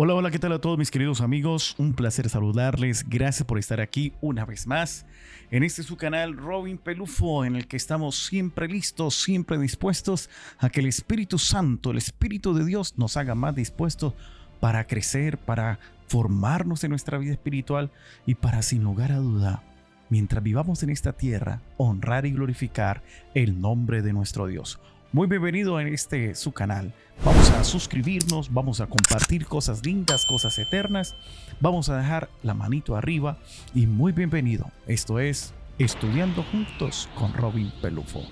Hola, hola, ¿qué tal a todos mis queridos amigos? Un placer saludarles. Gracias por estar aquí una vez más en este su canal Robin Pelufo, en el que estamos siempre listos, siempre dispuestos a que el Espíritu Santo, el Espíritu de Dios nos haga más dispuestos para crecer, para formarnos en nuestra vida espiritual y para, sin lugar a duda, mientras vivamos en esta tierra, honrar y glorificar el nombre de nuestro Dios. Muy bienvenido en su canal. Vamos a suscribirnos, vamos a compartir cosas lindas, cosas eternas. Vamos a dejar la manito arriba y muy bienvenido. Esto es Estudiando Juntos con Robin Pelufo.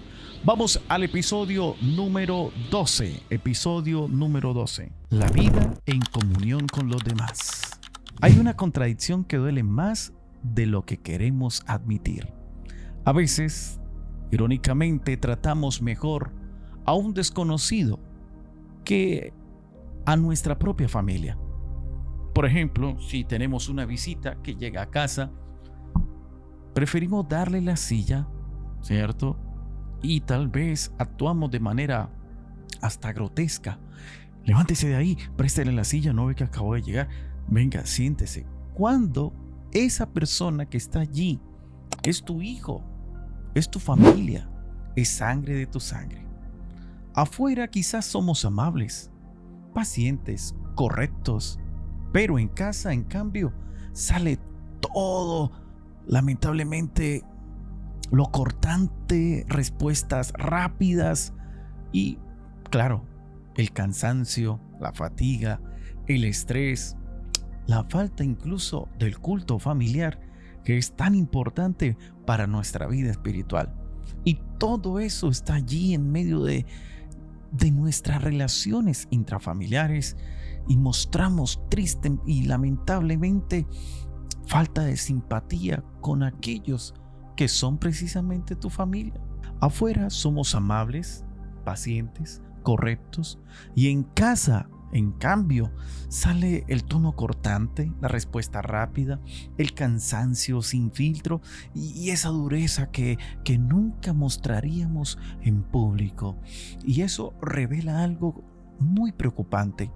Vamos al episodio número 12. Episodio número 12. La vida en comunión con los demás. Hay una contradicción que duele más de lo que queremos admitir. A veces, irónicamente, tratamos mejor a un desconocido que a nuestra propia familia. Por ejemplo, si tenemos una visita que llega a casa, preferimos darle la silla, ¿cierto? Y tal vez actuamos de manera hasta grotesca. Levántese de ahí, préstele la silla, no ve que acabo de llegar. Venga, siéntese. Cuando esa persona que está allí es tu hijo, es tu familia, es sangre de tu sangre. Afuera quizás somos amables, pacientes, correctos, pero en casa, en cambio, sale todo, lamentablemente, lo cortante, respuestas rápidas y, claro, el cansancio, la fatiga, el estrés, la falta incluso del culto familiar, que es tan importante para nuestra vida espiritual. Y todo eso está allí en medio de nuestras relaciones intrafamiliares y mostramos triste y lamentablemente falta de simpatía con aquellos que son precisamente tu familia. Afuera somos amables, pacientes, correctos, y en casa, en cambio, sale el tono cortante, la respuesta rápida, el cansancio sin filtro y esa dureza que nunca mostraríamos en público. Y eso revela algo muy preocupante,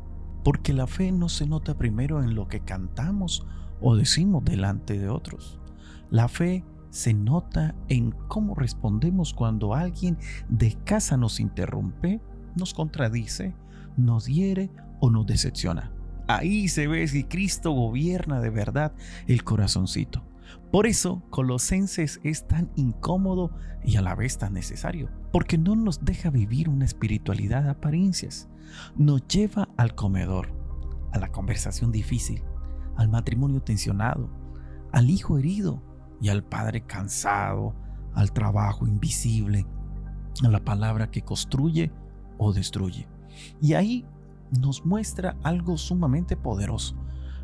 porque la fe no se nota primero en lo que cantamos o decimos delante de otros. La fe se nota en cómo respondemos cuando alguien de casa nos interrumpe, nos contradice, nos hiere o nos decepciona. Ahí se ve si Cristo gobierna de verdad el corazoncito. Por eso Colosenses es tan incómodo y a la vez tan necesario, porque no nos deja vivir una espiritualidad de apariencias. Nos lleva al comedor, a la conversación difícil, al matrimonio tensionado, al hijo herido y al padre cansado, al trabajo invisible, a la palabra que construye o destruye. Y ahí nos muestra algo sumamente poderoso.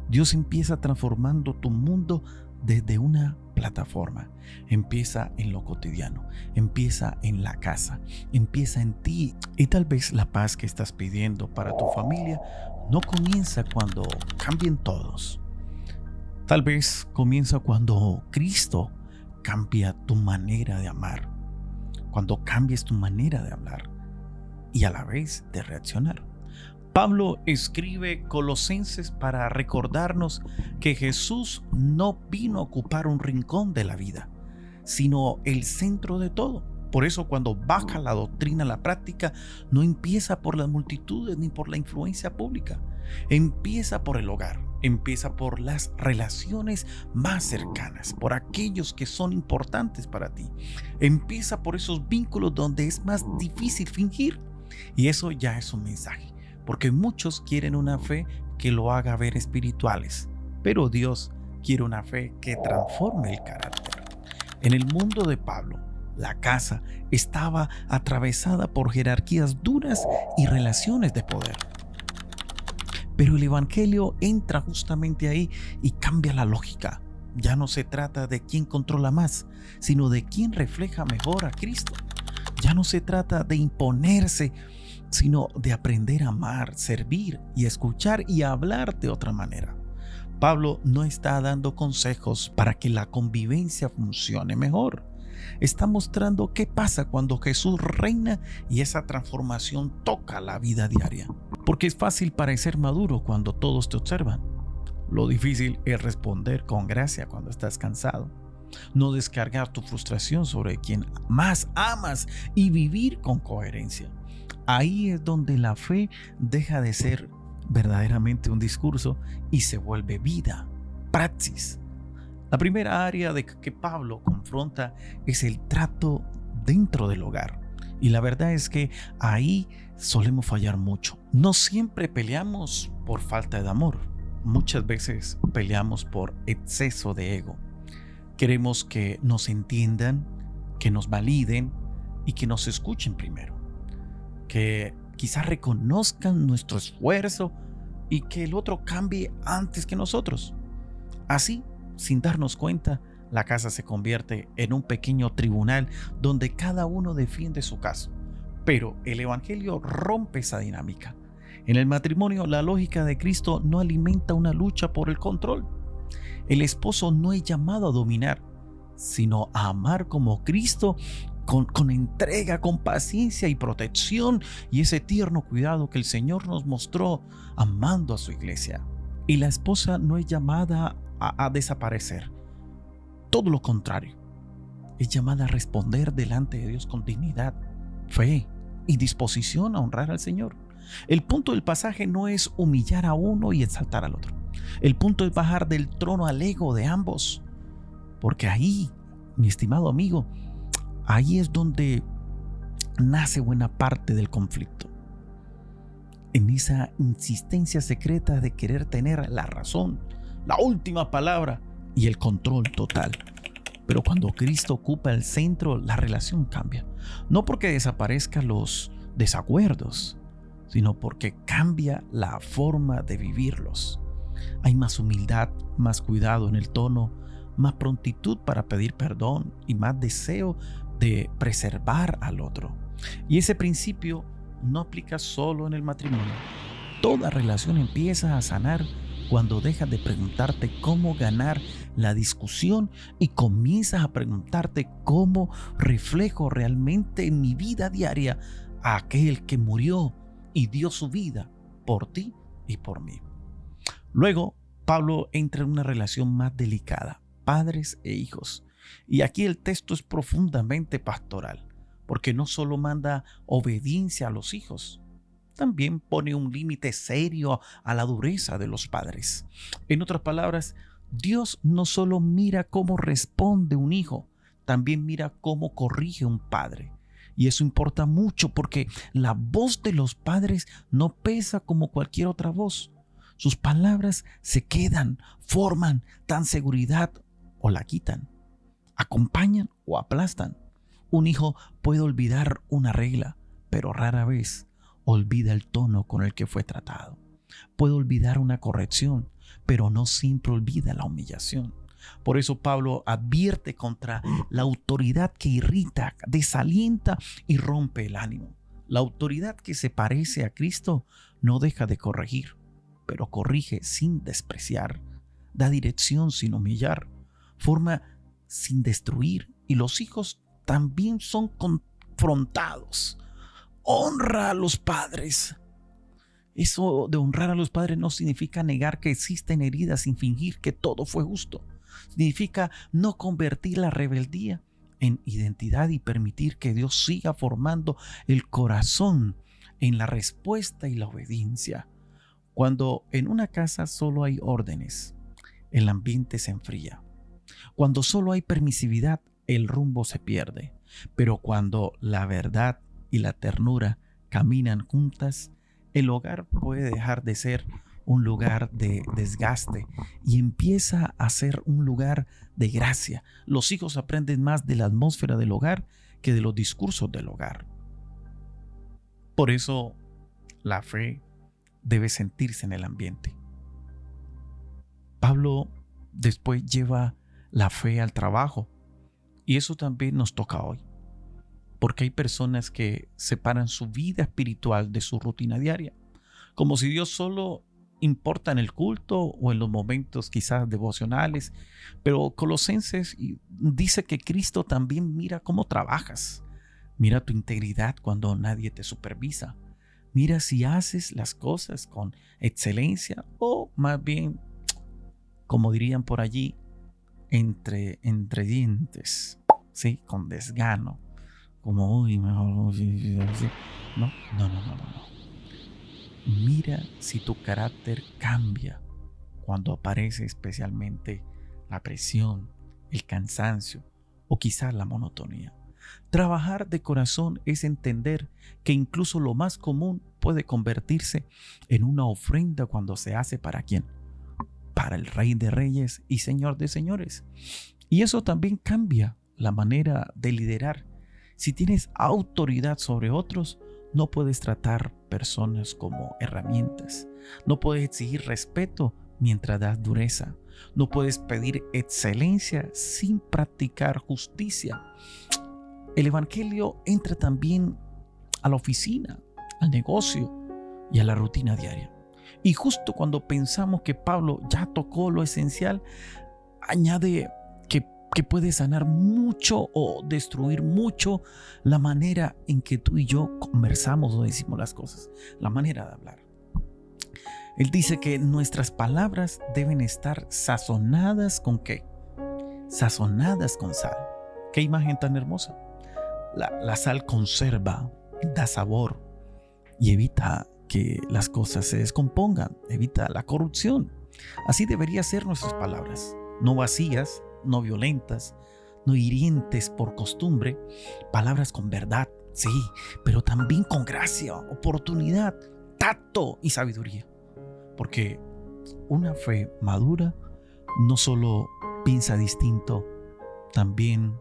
Dios empieza transformando tu mundo desde una plataforma. Empieza en lo cotidiano, empieza en la casa, empieza en ti. Y tal vez la paz que estás pidiendo para tu familia no comienza cuando cambien todos. Tal vez comienza cuando Cristo cambia tu manera de amar, cuando cambies tu manera de hablar y a la vez de reaccionar. Pablo escribe Colosenses para recordarnos que Jesús no vino a ocupar un rincón de la vida, sino el centro de todo. Por eso cuando baja la doctrina a la práctica, no empieza por las multitudes ni por la influencia pública. Empieza por el hogar, empieza por las relaciones más cercanas, por aquellos que son importantes para ti. Empieza por esos vínculos donde es más difícil fingir. Y eso ya es un mensaje, porque muchos quieren una fe que lo haga ver espirituales, pero Dios quiere una fe que transforme el carácter. En el mundo de Pablo, la casa estaba atravesada por jerarquías duras y relaciones de poder. Pero el evangelio entra justamente ahí y cambia la lógica. Ya no se trata de quién controla más, sino de quién refleja mejor a Cristo. Ya no se trata de imponerse, sino de aprender a amar, servir y escuchar y hablar de otra manera. Pablo no está dando consejos para que la convivencia funcione mejor, está mostrando qué pasa cuando Jesús reina y esa transformación toca la vida diaria. Porque es fácil parecer maduro cuando todos te observan. Lo difícil es responder con gracia cuando estás cansado. No descargar tu frustración sobre quien más amas y vivir con coherencia. Ahí es donde la fe deja de ser verdaderamente un discurso y se vuelve vida, praxis. La primera área de que Pablo confronta es el trato dentro del hogar. Y la verdad es que ahí solemos fallar mucho. No siempre peleamos por falta de amor. Muchas veces peleamos por exceso de ego. Queremos que nos entiendan, que nos validen y que nos escuchen primero. Que quizás reconozcan nuestro esfuerzo y que el otro cambie antes que nosotros. Así, sin darnos cuenta, la casa se convierte en un pequeño tribunal donde cada uno defiende su caso. Pero el Evangelio rompe esa dinámica. En el matrimonio, la lógica de Cristo no alimenta una lucha por el control. El esposo no es llamado a dominar, sino a amar como Cristo, con entrega, con paciencia y protección y ese tierno cuidado que el Señor nos mostró amando a su iglesia. Y la esposa no es llamada a desaparecer. Todo lo contrario. Es llamada a responder delante de Dios con dignidad, fe y disposición a honrar al Señor. El punto del pasaje no es humillar a uno y exaltar al otro. El punto es bajar del trono al ego de ambos. Porque ahí, mi estimado amigo, ahí es donde nace buena parte del conflicto. En esa insistencia secreta de querer tener la razón, la última palabra y el control total. Pero cuando Cristo ocupa el centro, la relación cambia. No porque desaparezcan los desacuerdos, sino porque cambia la forma de vivirlos. Hay más humildad, más cuidado en el tono, más prontitud para pedir perdón y más deseo de preservar al otro. Y ese principio no aplica solo en el matrimonio. Toda relación empieza a sanar cuando dejas de preguntarte cómo ganar la discusión y comienzas a preguntarte cómo reflejo realmente en mi vida diaria a aquel que murió y dio su vida por ti y por mí. Luego, Pablo entra en una relación más delicada, padres e hijos. Y aquí el texto es profundamente pastoral, porque no solo manda obediencia a los hijos, también pone un límite serio a la dureza de los padres. En otras palabras, Dios no solo mira cómo responde un hijo, también mira cómo corrige un padre. Y eso importa mucho porque la voz de los padres no pesa como cualquier otra voz. Sus palabras se quedan, forman, dan seguridad o la quitan, acompañan o aplastan. Un hijo puede olvidar una regla, pero rara vez olvida el tono con el que fue tratado. Puede olvidar una corrección, pero no siempre olvida la humillación. Por eso Pablo advierte contra la autoridad que irrita, desalienta y rompe el ánimo. La autoridad que se parece a Cristo no deja de corregir, pero corrige sin despreciar, da dirección sin humillar, forma sin destruir, y los hijos también son confrontados. Honra a los padres. Eso de honrar a los padres no significa negar que existen heridas sin fingir que todo fue justo. Significa no convertir la rebeldía en identidad y permitir que Dios siga formando el corazón en la respuesta y la obediencia. Cuando en una casa solo hay órdenes, el ambiente se enfría. Cuando solo hay permisividad, el rumbo se pierde. Pero cuando la verdad y la ternura caminan juntas, el hogar puede dejar de ser un lugar de desgaste y empieza a ser un lugar de gracia. Los hijos aprenden más de la atmósfera del hogar que de los discursos del hogar. Por eso, la fe debe sentirse en el ambiente. Pablo después lleva la fe al trabajo y eso también nos toca hoy. Porque hay personas que separan su vida espiritual de su rutina diaria, como si Dios solo importa en el culto o en los momentos quizás devocionales. Pero Colosenses dice que Cristo también mira cómo trabajas. Mira tu integridad cuando nadie te supervisa. Mira si haces las cosas con excelencia o más bien, como dirían por allí, entre dientes, ¿sí? Con desgano. Como, uy, mejor, no. Mira si tu carácter cambia cuando aparece especialmente la presión, el cansancio o quizás la monotonía. Trabajar de corazón es entender que incluso lo más común puede convertirse en una ofrenda cuando se hace ¿para quién? Para el Rey de Reyes y Señor de Señores. Y eso también cambia la manera de liderar. Si tienes autoridad sobre otros, no puedes tratar personas como herramientas. No puedes exigir respeto mientras das dureza. No puedes pedir excelencia sin practicar justicia. El evangelio entra también a la oficina, al negocio y a la rutina diaria. Y justo cuando pensamos que Pablo ya tocó lo esencial, añade que puede sanar mucho o destruir mucho la manera en que tú y yo conversamos o decimos las cosas, la manera de hablar. Él dice que nuestras palabras deben estar sazonadas ¿con qué? Sazonadas con sal. Qué imagen tan hermosa. La sal conserva, da sabor y evita que las cosas se descompongan, evita la corrupción. Así deberían ser nuestras palabras, no vacías, no violentas, no hirientes por costumbre, palabras con verdad, sí, pero también con gracia, oportunidad, tacto y sabiduría. Porque una fe madura no solo piensa distinto, también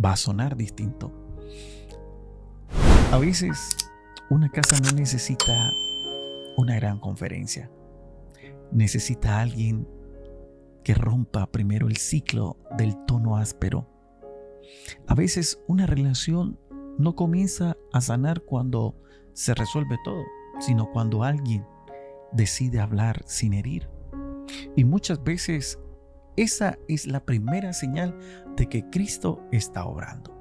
va a sonar distinto. A veces una casa no necesita una gran conferencia. Necesita a alguien que rompa primero el ciclo del tono áspero. A veces una relación no comienza a sanar cuando se resuelve todo, sino cuando alguien decide hablar sin herir. Y muchas veces esa es la primera señal de que Cristo está obrando.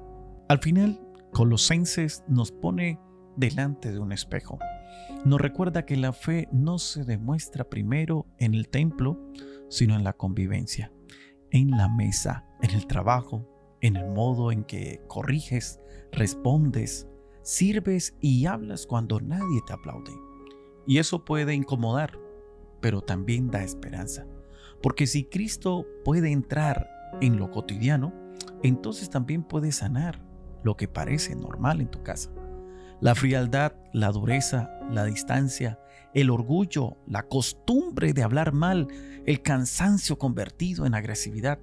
Al final, Colosenses nos pone delante de un espejo. Nos recuerda que la fe no se demuestra primero en el templo, sino en la convivencia, en la mesa, en el trabajo, en el modo en que corriges, respondes, sirves y hablas cuando nadie te aplaude. Y eso puede incomodar, pero también da esperanza. Porque si Cristo puede entrar en lo cotidiano, entonces también puede sanar lo que parece normal en tu casa. La frialdad, la dureza, la distancia, el orgullo, la costumbre de hablar mal, el cansancio convertido en agresividad.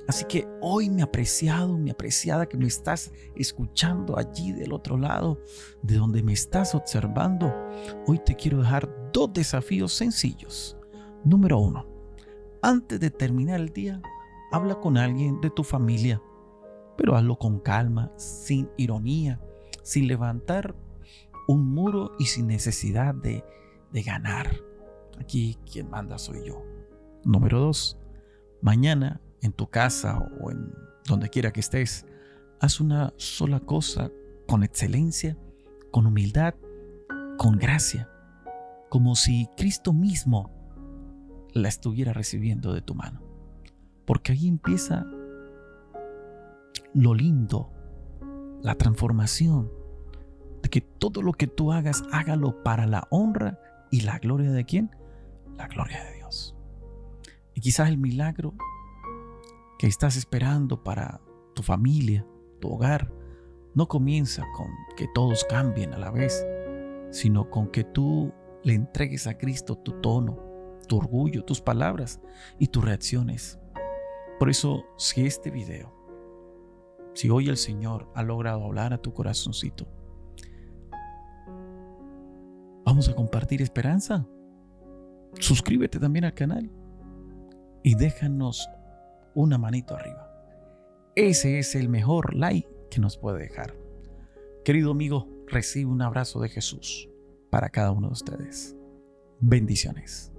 Así que hoy, mi apreciado, mi apreciada que me estás escuchando allí del otro lado, de donde me estás observando, hoy te quiero dejar 2 desafíos sencillos. Número 1, antes de terminar el día, habla con alguien de tu familia, pero hazlo con calma, sin ironía, sin levantar un muro y sin necesidad de ganar. Aquí quien manda soy yo. Número 2, mañana en tu casa o en donde quiera que estés, haz una sola cosa con excelencia, con humildad, con gracia, como si Cristo mismo la estuviera recibiendo de tu mano. Porque ahí empieza lo lindo, la transformación, de que todo lo que tú hagas, hágalo para la honra y la gloria de ¿quién? La gloria de Dios. Y quizás el milagro que estás esperando para tu familia, tu hogar, no comienza con que todos cambien a la vez, sino con que tú le entregues a Cristo tu tono, tu orgullo, tus palabras y tus reacciones. Por eso, si este video, si hoy el Señor ha logrado hablar a tu corazoncito, vamos a compartir esperanza. Suscríbete también al canal y déjanos una manito arriba. Ese es el mejor like que nos puede dejar. Querido amigo, recibe un abrazo de Jesús para cada uno de ustedes. Bendiciones.